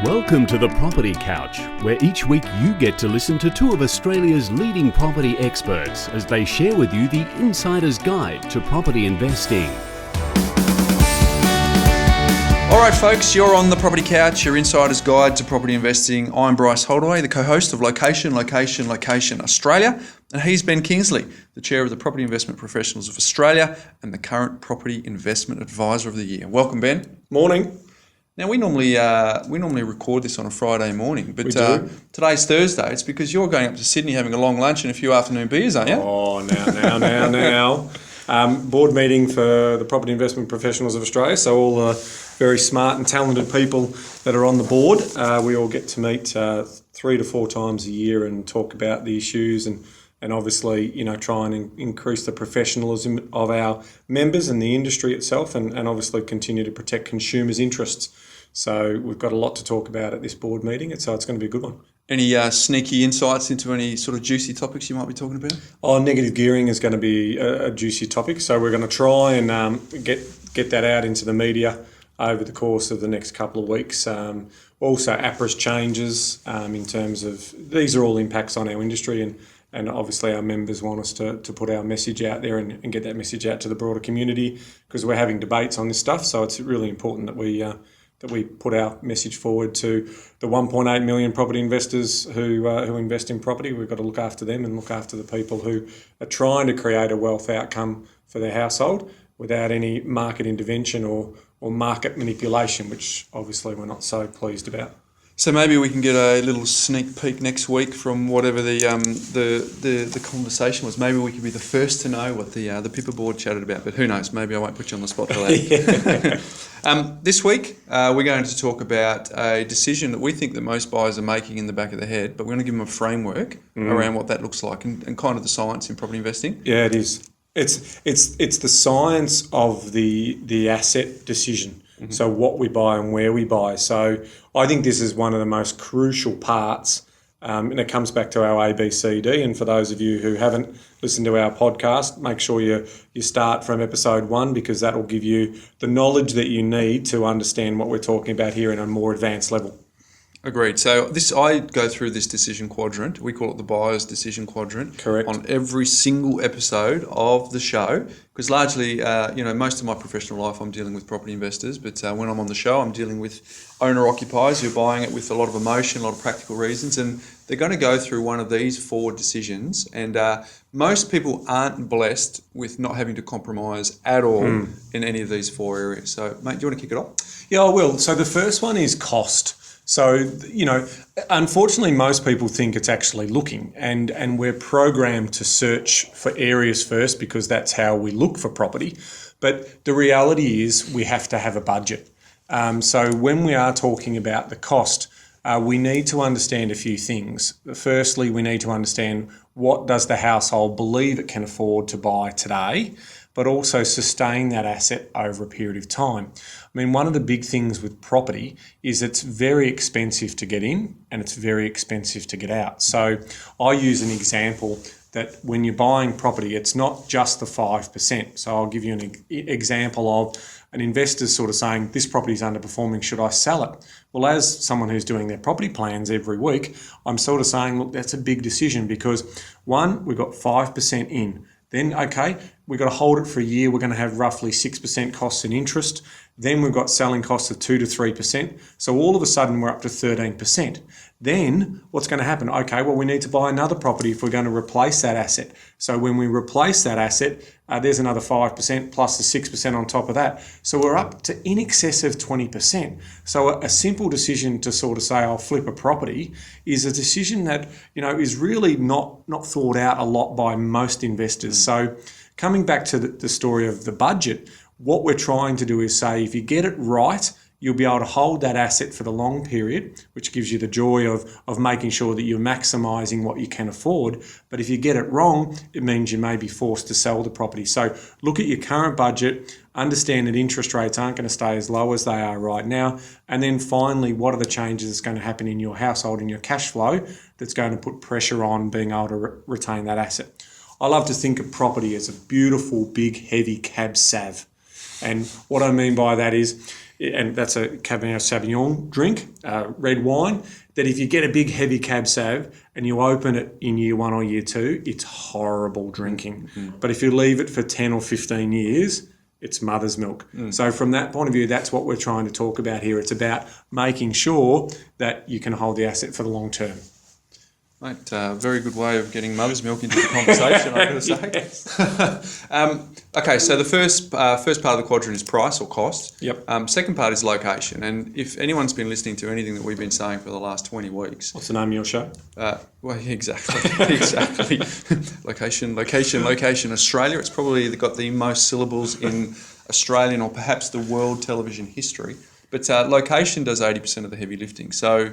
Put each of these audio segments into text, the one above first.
Welcome to the Property Couch, where each week you get to listen to two of Australia's leading property experts as they share with you the insider's guide to property investing. All right, folks, you're on the Property Couch, your insider's guide to property investing. I'm Bryce Holdaway, the co-host of Location Australia, and he's Ben Kingsley, the chair of the Property Investment Professionals of Australia and the current Property Investment Advisor of the Year. Welcome, Ben. Morning. Now, we normally record this on a Friday morning, but today's Thursday. It's because you're going up to Sydney having a long lunch and a few afternoon beers, aren't you? Oh, now. Board meeting for the Property Investment Professionals of Australia, so all the very smart and talented people that are on the board. We all get to meet 3 to 4 times a year and talk about the issues and obviously, try and increase the professionalism of our members and the industry itself and obviously continue to protect consumers' interests. So we've got a lot to talk about at this board meeting, so it's going to be a good one. Any sneaky insights into any sort of juicy topics you might be talking about? Negative gearing is going to be a juicy topic, so we're going to try and get that out into the media over the course of the next couple of weeks. Also, APRA's changes in terms of, these are all impacts on our industry and obviously our members want us to put our message out there and get that message out to the broader community because we're having debates on this stuff. So it's really important that we put our message forward to the 1.8 million property investors who invest in property. We've got to look after them and look after the people who are trying to create a wealth outcome for their household without any market intervention or market manipulation, which obviously we're not so pleased about. So maybe we can get a little sneak peek next week from whatever the conversation was. Maybe we could be the first to know what the Pippa board chatted about. But who knows? Maybe I won't put you on the spot for that. This week we're going to talk about a decision that we think that most buyers are making in the back of their head. But we're going to give them a framework around what that looks like and kind of the science in property investing. Yeah, it is. It's the science of the asset decision. Mm-hmm. So what we buy and where we buy. So I think this is one of the most crucial parts, and it comes back to our ABCD. And for those of you who haven't listened to our podcast, make sure you start from episode 1 because that will give you the knowledge that you need to understand what we're talking about here in a more advanced level. Agreed. So I go through this decision quadrant. We call it the buyer's decision quadrant. Correct. On every single episode of the show, because largely, most of my professional life I'm dealing with property investors, but when I'm on the show, I'm dealing with owner-occupiers who are buying it with a lot of emotion, a lot of practical reasons, and they're going to go through one of these 4 decisions. And most people aren't blessed with not having to compromise at all in any of these 4 areas. So, mate, do you want to kick it off? Yeah, I will. So the first one is cost. So, unfortunately, most people think it's actually looking and we're programmed to search for areas first because that's how we look for property. But the reality is we have to have a budget. So when we are talking about the cost, we need to understand a few things. Firstly, we need to understand what does the household believe it can afford to buy today, but also sustain that asset over a period of time. I mean, one of the big things with property is it's very expensive to get in and it's very expensive to get out. So I use an example that when you're buying property, it's not just the 5%. So I'll give you an example of an investor sort of saying, this property is underperforming, should I sell it? Well, as someone who's doing their property plans every week, I'm sort of saying, look, that's a big decision because 1, we've got 5% in. Then, okay, we've got to hold it for a year. We're going to have roughly 6% costs and interest. Then we've got selling costs of 2 to 3%. So all of a sudden we're up to 13%. Then what's going to happen? Okay, well, we need to buy another property if we're going to replace that asset. So when we replace that asset, there's another 5% plus the 6% on top of that. So we're up to in excess of 20%. So a simple decision to sort of say, I'll flip a property is a decision that, is really not thought out a lot by most investors. So coming back to the story of the budget, what we're trying to do is say, if you get it right, you'll be able to hold that asset for the long period, which gives you the joy of making sure that you're maximising what you can afford. But if you get it wrong, it means you may be forced to sell the property. So look at your current budget, understand that interest rates aren't going to stay as low as they are right now. And then finally, what are the changes that's going to happen in your household and your cash flow that's going to put pressure on being able to retain that asset. I love to think of property as a beautiful, big, heavy cab sav. And what I mean by that is and that's a Cabernet Sauvignon drink, red wine, that if you get a big heavy Cab Sav and you open it in year 1 or year 2, it's horrible drinking. But if you leave it for 10 or 15 years, it's mother's milk. So from that point of view, that's what we're trying to talk about here. It's about making sure that you can hold the asset for the long term. Mate, very good way of getting mother's milk into the conversation, I've got to say. Okay, so the first part of the quadrant is price or cost. Yep. Second part is location. And if anyone's been listening to anything that we've been saying for the last 20 weeks... What's the name of your show? Well, exactly. Exactly. Location, Australia. It's probably got the most syllables in Australian or perhaps the world television history. But location does 80% of the heavy lifting. So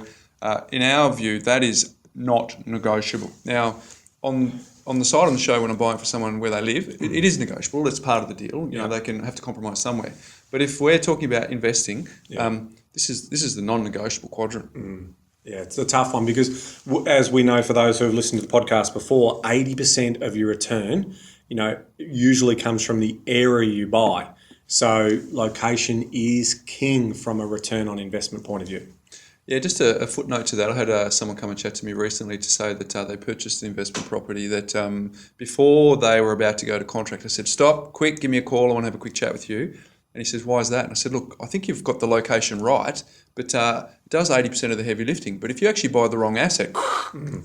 in our view, that is not negotiable. Now, on the side of the show when I'm buying for someone where they live, it is negotiable. It's part of the deal. You know, they can have to compromise somewhere. But if we're talking about investing, this is the non-negotiable quadrant. Yeah, it's a tough one because, as we know, for those who have listened to the podcast before, 80% of your return, usually comes from the area you buy. So location is king from a return on investment point of view. Yeah, just a footnote to that. I had someone come and chat to me recently to say that they purchased the investment property that before they were about to go to contract, I said, stop, quick, give me a call. I want to have a quick chat with you. And he says, why is that? And I said, look, I think you've got the location right, but it does 80% of the heavy lifting. But if you actually buy the wrong asset,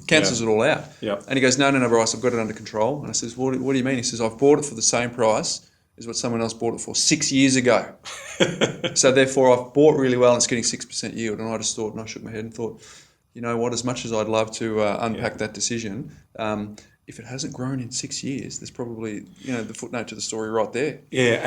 cancels it all out. Yep. And he goes, no, Bryce, I've got it under control. And I says, what do you mean? He says, I've bought it for the same price as what someone else bought it for 6 years ago. So therefore, I've bought really well and it's getting 6% yield. And I just thought, and I shook my head and thought, you know what, as much as I'd love to unpack that decision, if it hasn't grown in 6 years, there's probably, the footnote to the story right there. Yeah,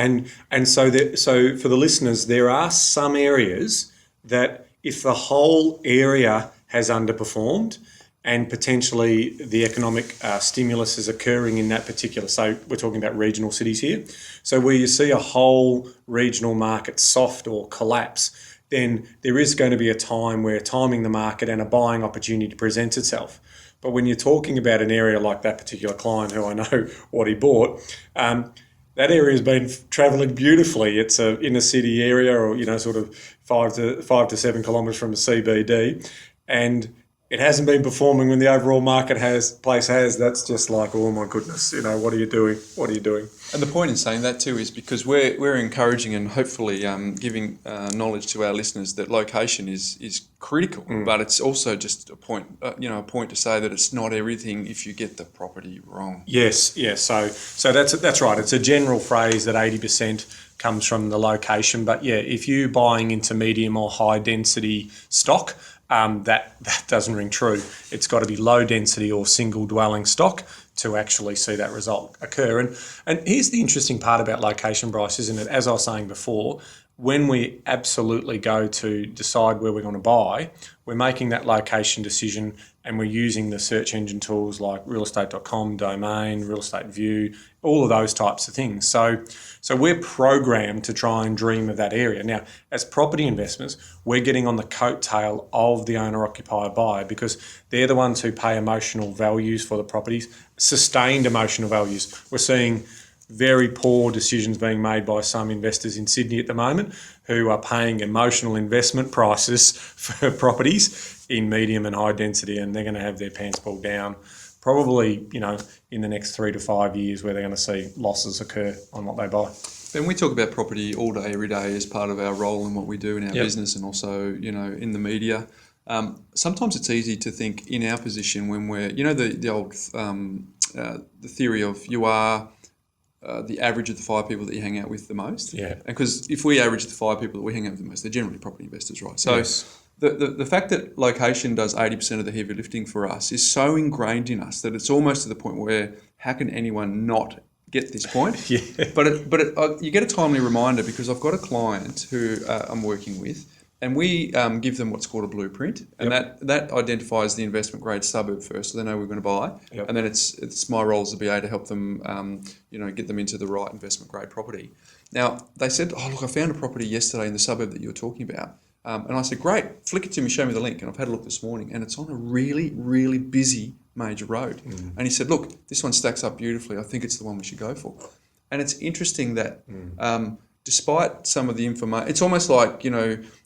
and so for the listeners, there are some areas that if the whole area has underperformed and potentially the economic stimulus is occurring in that particular, so we're talking about regional cities here, so where you see a whole regional market soft or collapse, then there is going to be a time where timing the market and a buying opportunity presents itself. But when you're talking about an area like that particular client who I know what he bought, that area has been travelling beautifully. It's a inner city area or, sort of 5 to 7 kilometres from the CBD. And it hasn't been performing when the overall market has. That's just like, oh my goodness, what are you doing? What are you doing? And the point in saying that too is because we're encouraging and hopefully giving knowledge to our listeners that location is critical, but it's also just a point, a point to say that it's not everything if you get the property wrong. Yes. So that's right. It's a general phrase that 80% comes from the location, but yeah, if you're buying into medium or high density stock, that doesn't ring true. It's got to be low density or single dwelling stock to actually see that result occur. And here's the interesting part about location, Bryce, isn't it? As I was saying before, when we absolutely go to decide where we're going to buy, we're making that location decision and we're using the search engine tools like realestate.com, Domain, Real Estate View, all of those types of things. So we're programmed to try and dream of that area. Now, as property investors, we're getting on the coattail of the owner-occupier buyer because they're the ones who pay emotional values for the properties, sustained emotional values. We're seeing very poor decisions being made by some investors in Sydney at the moment who are paying emotional investment prices for properties in medium and high density, and they're going to have their pants pulled down probably, in the next 3 to 5 years where they're going to see losses occur on what they buy. Ben, we talk about property all day, every day as part of our role and what we do in our business and also, in the media. Sometimes it's easy to think in our position when we're, the old the theory of you are the average of the 5 people that you hang out with the most. Yeah. Because if we average the 5 people that we hang out with the most, they're generally property investors, right? So yes. The fact that location does 80% of the heavy lifting for us is so ingrained in us that it's almost to the point where how can anyone not get this point? Yeah. But you get a timely reminder because I've got a client who I'm working with, and we give them what's called a blueprint, and that identifies the investment grade suburb first, so they know we're going to buy, and then it's my role as a BA to help them, get them into the right investment grade property. Now they said, "Oh look, I found a property yesterday in the suburb that you were talking about," and I said, "Great, flick it to me, show me the link." And I've had a look this morning, and it's on a really, really busy major road. And he said, "Look, this one stacks up beautifully. I think it's the one we should go for." And it's interesting that. despite some of the information, it's almost like,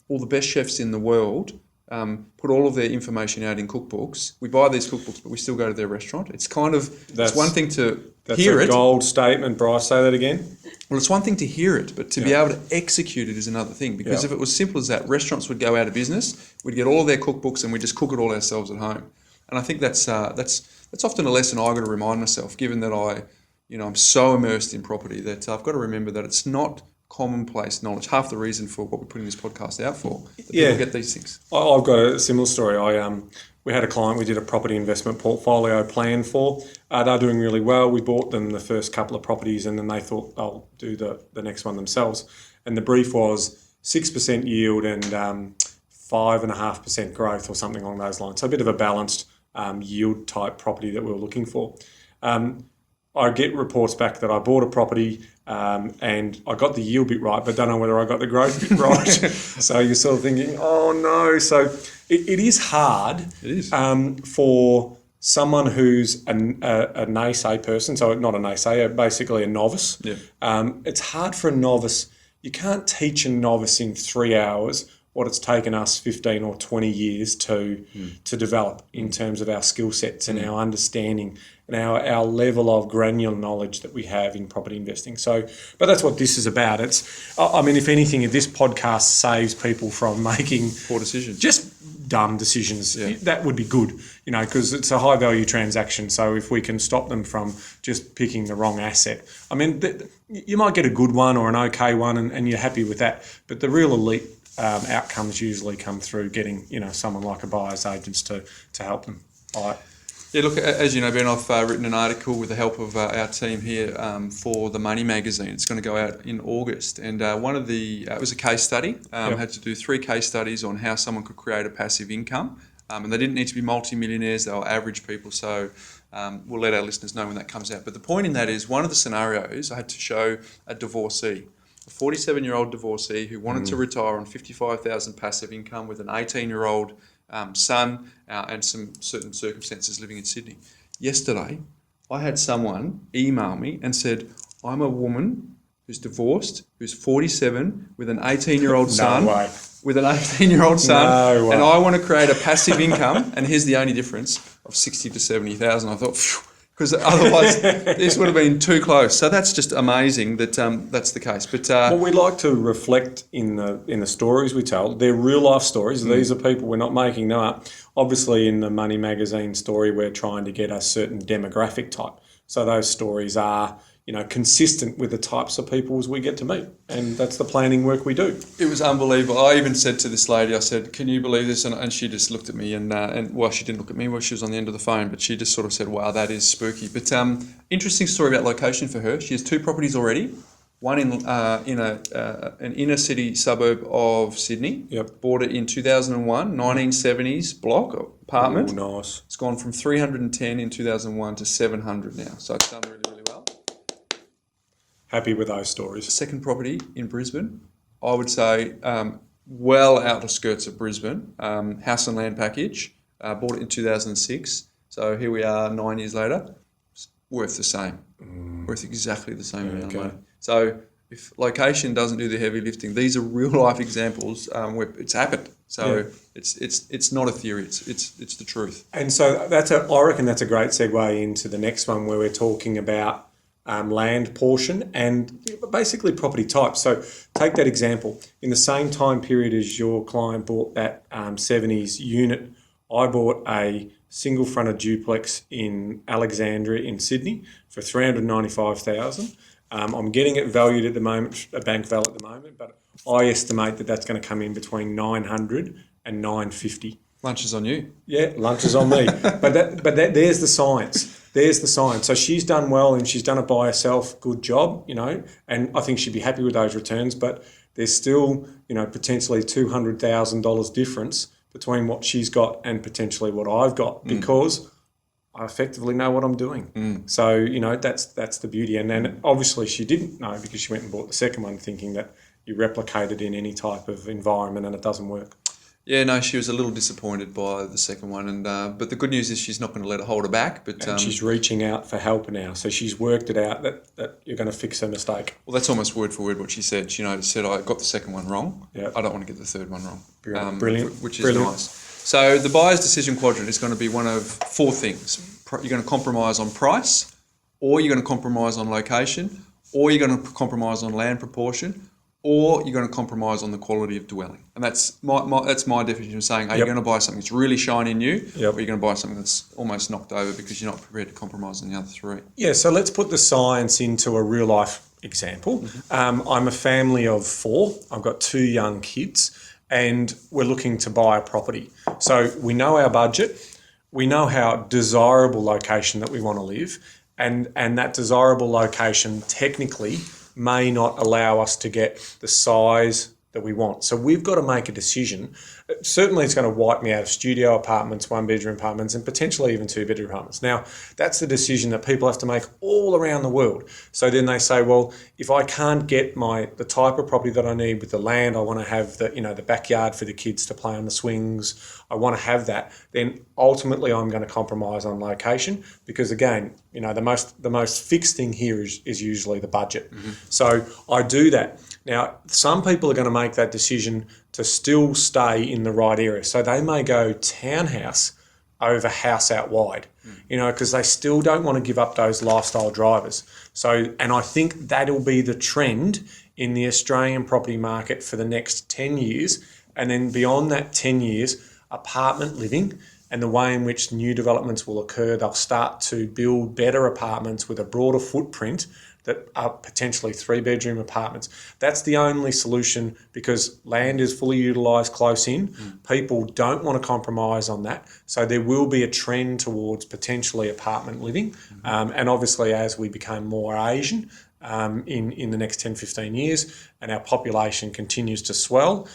all the best chefs in the world put all of their information out in cookbooks. We buy these cookbooks, but we still go to their restaurant. It's kind of, it's one thing to hear it. That's a gold statement, Bryce. Say that again. Well, it's one thing to hear it, but to be able to execute it is another thing. Because if it was simple as that, restaurants would go out of business. We'd get all of their cookbooks and we'd just cook it all ourselves at home. And I think that's often a lesson I've got to remind myself, given that I'm so immersed in property, that I've got to remember that it's not commonplace knowledge. Half the reason for what we're putting this podcast out for, that people get these things. I've got a similar story. We had a client we did a property investment portfolio plan for. They're doing really well. We bought them the first couple of properties and then they thought they'll do the next one themselves. And the brief was 6% yield and 5.5% growth or something along those lines. So a bit of a balanced yield type property that we were looking for. I get reports back that I bought a property and I got the yield bit right, but don't know whether I got the growth bit right. So you're sort of thinking, oh no. So it is hard. It is. For someone who's a naysay person, so not a naysayer, basically a novice. Yeah. It's hard for a novice. You can't teach a novice in 3 hours what it's taken us 15 or 20 years to develop in terms of our skill sets and our understanding and our level of granular knowledge that we have in property investing. So, but that's what this is about. If anything, if this podcast saves people from making poor decisions, just dumb decisions, that would be good, because it's a high value transaction. So if we can stop them from just picking the wrong asset, you might get a good one or an okay one and you're happy with that. But the real elite outcomes usually come through getting, someone like a buyer's agents to help them buy it. Yeah, look, as you know, Ben, I've written an article with the help of our team here for the Money magazine. It's going to go out in August. And it was a case study. Had to do 3 case studies on how someone could create a passive income. And they didn't need to be multimillionaires, they were average people. So we'll let our listeners know when that comes out. But the point in that is one of the scenarios I had to show a divorcee, a 47-year-old divorcee who wanted to retire on $55,000 passive income with an 18-year-old son and some certain circumstances living in Sydney. Yesterday, I had someone email me and said, I'm a woman who's divorced, who's 47, with an 18-year-old son. No way. With an 18-year-old son, No way. and I want to create a passive income, and here's the only difference, of 60 to 70,000. I thought, phew, because otherwise this would have been too close. So that's just amazing that that's the case. But what we like to reflect in the stories we tell, they're real life stories. These are people, we're not making them up. Obviously, in the Money magazine story, we're trying to get a certain demographic type. So those stories are, consistent with the types of people we get to meet, and that's the planning work we do. It was unbelievable. I even said to this lady, I said, "Can you believe this?" And she just looked at me, and she didn't look at me. Well, she was on the end of the phone, but she just sort of said, "Wow, that is spooky." But interesting story about location for her. She has 2 properties already. One in an inner city suburb of Sydney. Yep. Bought it in 2001, 1970s block apartment. Ooh, nice. It's gone from 310 in 2001 to 700 now. So it's done really, really well. Happy with those stories. Second property in Brisbane, I would say well out the skirts of Brisbane. House and land package. Bought it in 2006. So here we are 9 years later. It's worth the same. Worth exactly the same amount of money. So if location doesn't do the heavy lifting, these are real life examples where it's happened. So it's not a theory. It's the truth. And so I reckon that's a great segue into the next one where we're talking about land portion and basically property type. So take that example. In the same time period as your client bought that 70s unit, I bought a single fronted duplex in Alexandria in Sydney for $395,000. I'm getting it valued at the moment, a bank value at the moment, but I estimate that that's going to come in between $900 and $950. Lunch is on you. Yeah, lunch is on me. But there's the science. There's the science. So she's done well and she's done it by herself. Good job, and I think she'd be happy with those returns. But there's still, potentially $200,000 difference between what she's got and potentially what I've got because I effectively know what I'm doing. So, that's the beauty. And then obviously she didn't know because she went and bought the second one thinking that you replicate it in any type of environment and it doesn't work. Yeah, no, she was a little disappointed by the second one, and but the good news is she's not going to let it hold her back. But And she's reaching out for help now. So she's worked it out that you're going to fix her mistake. well, that's almost word for word what she said. She said I got the second one wrong. Yeah. I don't want to get the third one wrong. Brilliant. Which is nice. So the buyer's decision quadrant is going to be one of four things. You're going to compromise on price, or you're going to compromise on location, or you're going to compromise on land proportion, or you're going to compromise on the quality of dwelling. And that's my definition of saying, are you going to buy something that's really shiny new, or you're going to buy something that's almost knocked over because you're not prepared to compromise on the other three? Yeah, so let's put the science into a real life example. Mm-hmm. I'm a family of 4. I've got 2 young kids, and we're looking to buy a property. So we know our budget, we know how desirable location that we want to live, and that desirable location technically may not allow us to get the size that we want. So we've got to make a decision. Certainly it's going to wipe me out of studio apartments, 1-bedroom apartments, and potentially even 2-bedroom apartments. Now, that's the decision that people have to make all around the world. So then they say, well, if I can't get the type of property that I need with the land, I want to have the backyard for the kids to play on the swings, I want to have that, then ultimately I'm going to compromise on location because, again, the most fixed thing here is usually the budget. Mm-hmm. So I do that. Now, some people are going to make that decision to still stay in the right area. So they may go townhouse over house out wide, because they still don't want to give up those lifestyle drivers. So, and I think that'll be the trend in the Australian property market for the next 10 years. And then beyond that 10 years, apartment living and the way in which new developments will occur, they'll start to build better apartments with a broader footprint that are potentially 3-bedroom apartments. That's the only solution because land is fully utilised close in. People don't want to compromise on that. So there will be a trend towards potentially apartment living. And obviously as we become more Asian in the next 10, 15 years and our population continues to swell,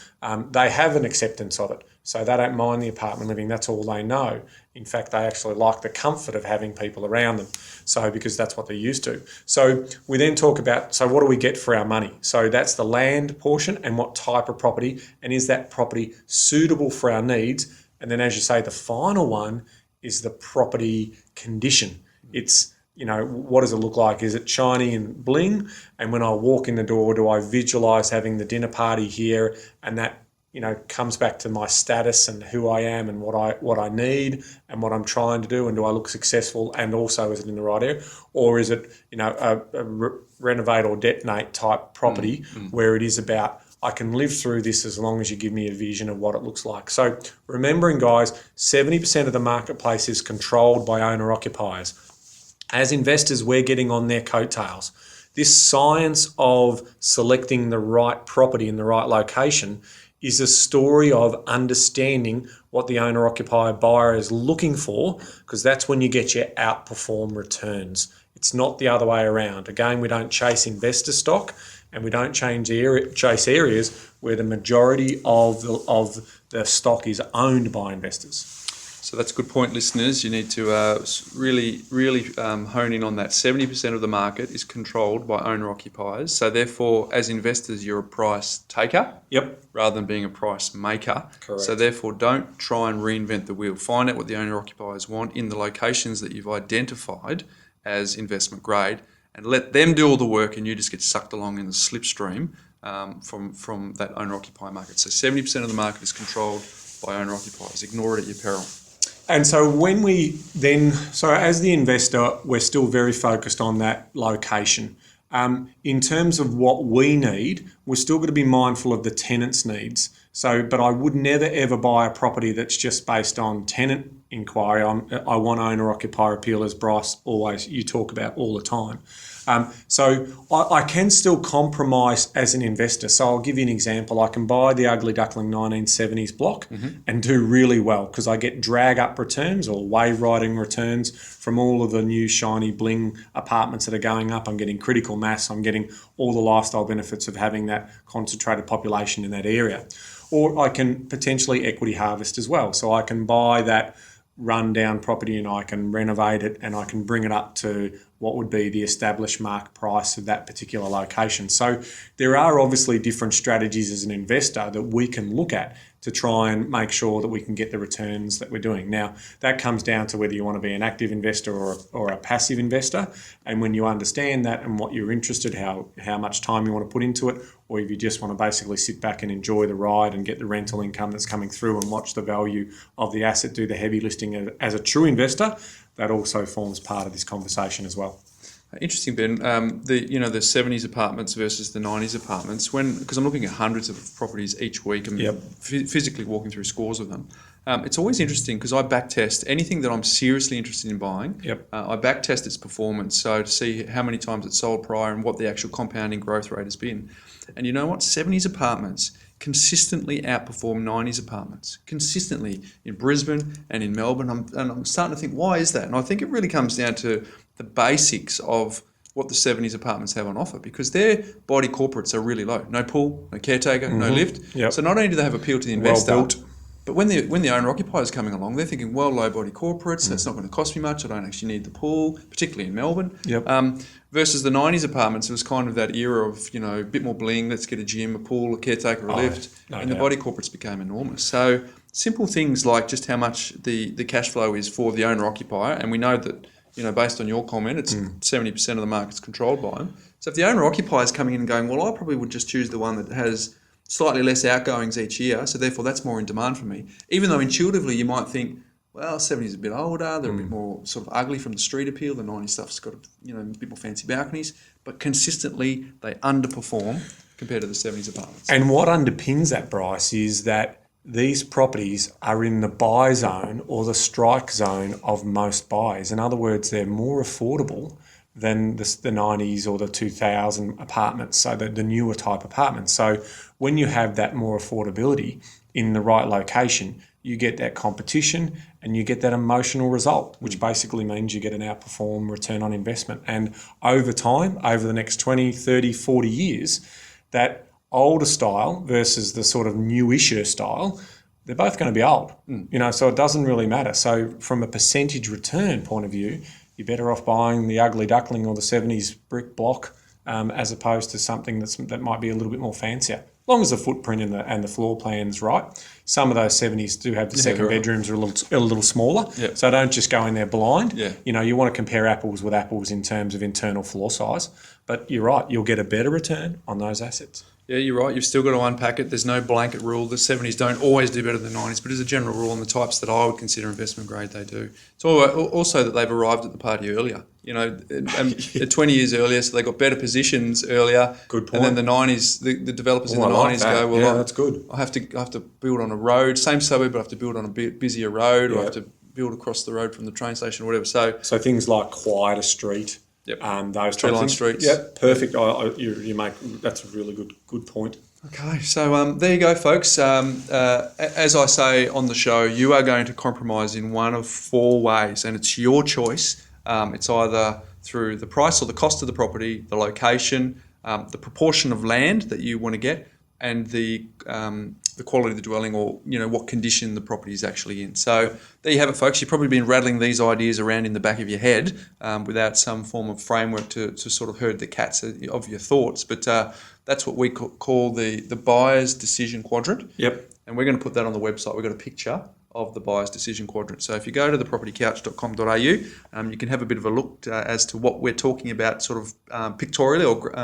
they have an acceptance of it. So they don't mind the apartment living. That's all they know. In fact, they actually like the comfort of having people around them. So because that's what they're used to. So we then talk about, so what do we get for our money? So that's the land portion and what type of property, and is that property suitable for our needs? And then as you say, the final one is the property condition. It's, what does it look like? Is it shiny and bling? And when I walk in the door, do I visualise having the dinner party here and that comes back to my status and who I am and what I need and what I'm trying to do, and do I look successful, and also is it in the right area, or is it a renovate or detonate type property where it is about I can live through this as long as you give me a vision of what it looks like. So remembering, guys, 70% of the marketplace is controlled by owner occupiers. As investors, we're getting on their coattails. This science of selecting the right property in the right location is a story of understanding what the owner-occupier buyer is looking for, because that's when you get your outperform returns. It's not the other way around. Again, we don't chase investor stock and we don't chase areas where the majority of the stock is owned by investors. So that's a good point, listeners. You need to really hone in on that. 70% of the market is controlled by owner-occupiers. So therefore, as investors, you're a price taker rather than being a price maker. Correct. So therefore, don't try and reinvent the wheel. Find out what the owner-occupiers want in the locations that you've identified as investment grade and let them do all the work, and you just get sucked along in the slipstream from that owner-occupier market. So 70% of the market is controlled by owner-occupiers. Ignore it at your peril. And so as the investor, we're still very focused on that location. In terms of what we need, we're still going to be mindful of the tenant's needs. So, but I would never ever buy a property that's just based on tenant inquiry. I want owner-occupier appeal, as Bryce you talk about all the time. So I can still compromise as an investor. So I'll give you an example. I can buy the Ugly Duckling 1970s block and do really well because I get drag up returns or wave riding returns from all of the new shiny bling apartments that are going up. I'm getting critical mass. I'm getting all the lifestyle benefits of having that concentrated population in that area. Or I can potentially equity harvest as well. So I can buy that run down property and I can renovate it and I can bring it up to what would be the established market price of that particular location. So there are obviously different strategies as an investor that we can look at to try and make sure that we can get the returns that we're doing. Now, that comes down to whether you want to be an active investor or a passive investor. And when you understand that and what you're interested, how much time you want to put into it, or if you just want to basically sit back and enjoy the ride and get the rental income that's coming through and watch the value of the asset do the heavy lifting as a true investor, that also forms part of this conversation as well. Interesting, Ben. The 70s apartments versus the 90s apartments. Because I'm looking at hundreds of properties each week. I'm physically walking through scores of them. It's always interesting because I backtest anything that I'm seriously interested in buying. I backtest its performance, so to see how many times it's sold prior and what the actual compounding growth rate has been. And you know what? 70s apartments consistently outperform 90s apartments, consistently in Brisbane and in Melbourne. I'm starting to think, why is that? And I think it really comes down to the basics of what the 70s apartments have on offer, because their body corporates are really low. No pool, no caretaker, no lift. So not only do they have appeal to the investor, well built. but when the owner-occupier is coming along, they're thinking, well, low-body corporates, that's not going to cost me much. I don't actually need the pool, particularly in Melbourne. Versus the 90s apartments, it was kind of that era of, a bit more bling, let's get a gym, a pool, a caretaker, a lift, and the body corporates became enormous. So simple things like just how much the cash flow is for the owner-occupier, and we know that, based on your comment, it's 70% of the market's controlled by them. So if the owner-occupier is coming in and going, well, I probably would just choose the one that has slightly less outgoings each year, so therefore that's more in demand for me. Even though intuitively you might think, well, 70 is a bit older, they're a bit more sort of ugly from the street appeal, the 90 stuff's got a bit more fancy balconies, but consistently they underperform compared to the 70s apartments. And what underpins that, Bryce, is that these properties are in the buy zone or the strike zone of most buyers. In other words, they're more affordable than the 90s or the 2000 apartments, so the newer type apartments. So when you have that more affordability in the right location, you get that competition and you get that emotional result, which basically means you get an outperform return on investment. And over time, over the next 20, 30, 40 years, that older style versus the sort of newisher style, they're both going to be old, so it doesn't really matter. So from a percentage return point of view, you're better off buying the ugly duckling or the 70s brick block as opposed to something that might be a little bit more fancier. As long as the footprint and the floor plan's right. Some of those 70s do have the second bedrooms are a little smaller, so don't just go in there blind. You want to compare apples with apples in terms of internal floor size, but you're right, you'll get a better return on those assets. Yeah, you're right. You've still got to unpack it. There's no blanket rule. The 70s don't always do better than the 90s, but as a general rule on the types that I would consider investment grade, they do. It's also that they've arrived at the party earlier. 20 years earlier, so they got better positions earlier. Good point. And then the 90s, the developers in the 90s go, well, yeah, that's good. I have to build on a road, same suburb, but I have to build on a busier road, or I have to build across the road from the train station or whatever. So things like quieter street. Those tree-line streets. Perfect. You make that's a really good point. Okay, so there you go, folks. As I say on the show, you are going to compromise in one of four ways, and it's your choice. It's either through the price or the cost of the property, the location, the proportion of land that you want to get, and the quality of the dwelling, or what condition the property is actually in. So there you have it, folks. You've probably been rattling these ideas around in the back of your head without some form of framework to sort of herd the cats of your thoughts. But that's what we call the buyer's decision quadrant. And we're going to put that on the website. We've got a picture of the buyer's decision quadrant. So if you go to thepropertycouch.com.au, you can have a bit of a look as to what we're talking about, sort of pictorially or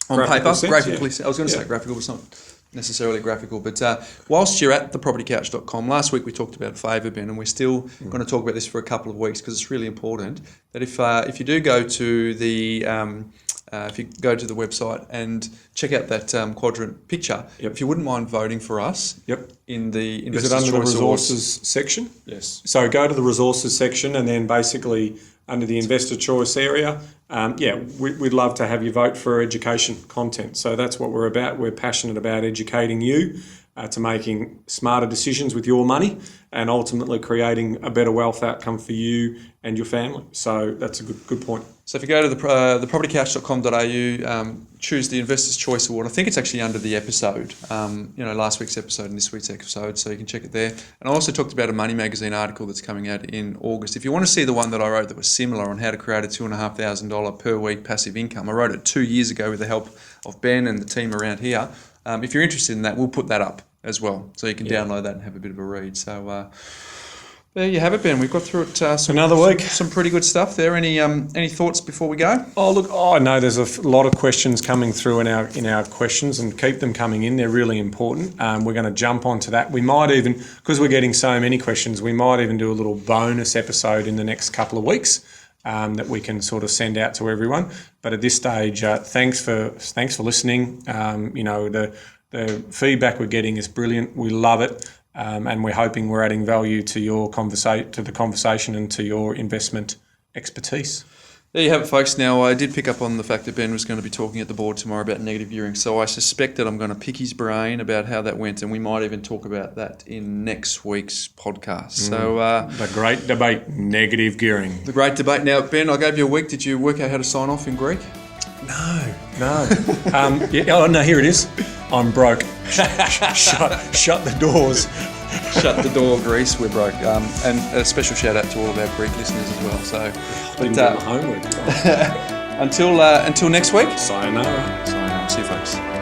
on paper, graphically. I was going to say graphical, but it's not necessarily graphical. But whilst you're at thepropertycouch.com, last week we talked about a favour, Ben, and we're still going to talk about this for a couple of weeks because it's really important that if you do go to the website and check out that quadrant picture, if you wouldn't mind voting for us in the Investors' Is it under the Choice resources section? Yes. So go to the resources section and then basically under the investor choice area, we'd love to have you vote for education content. So that's what we're about. We're passionate about educating you to making smarter decisions with your money and ultimately creating a better wealth outcome for you and your family. So that's a good point. So if you go to thepropertycouch.com.au, choose the Investor's Choice Award. I think it's actually under the episode, last week's episode and this week's episode, so you can check it there. And I also talked about a Money Magazine article that's coming out in August. If you want to see the one that I wrote that was similar on how to create a $2,500 per week passive income, I wrote it 2 years ago with the help of Ben and the team around here. If you're interested in that, we'll put that up as well, so you can download that and have a bit of a read. So there you have it, Ben. We've got through it. Another week. Some pretty good stuff there. Any thoughts before we go? I know there's a lot of questions coming through in our questions, and keep them coming in. They're really important. We're going to jump onto that. We might even, because we're getting so many questions, we might even do a little bonus episode in the next couple of weeks that we can sort of send out to everyone. But at this stage, thanks for listening. The feedback we're getting is brilliant. We love it. And we're hoping we're adding value to your to the conversation and to your investment expertise. There you have it, folks. Now, I did pick up on the fact that Ben was going to be talking at the board tomorrow about negative gearing, so I suspect that I'm going to pick his brain about how that went, and we might even talk about that in next week's podcast. So the great debate, negative gearing. The great debate. Now, Ben, I gave you a week. Did you work out how to sign off in Greek? No. No, here it is. I'm broke. Shut the doors. Shut the door, Greece. We're broke. And a special shout out to all of our Greek listeners as well. So, didn't do my homework. Until next week. Sayonara. See you, folks.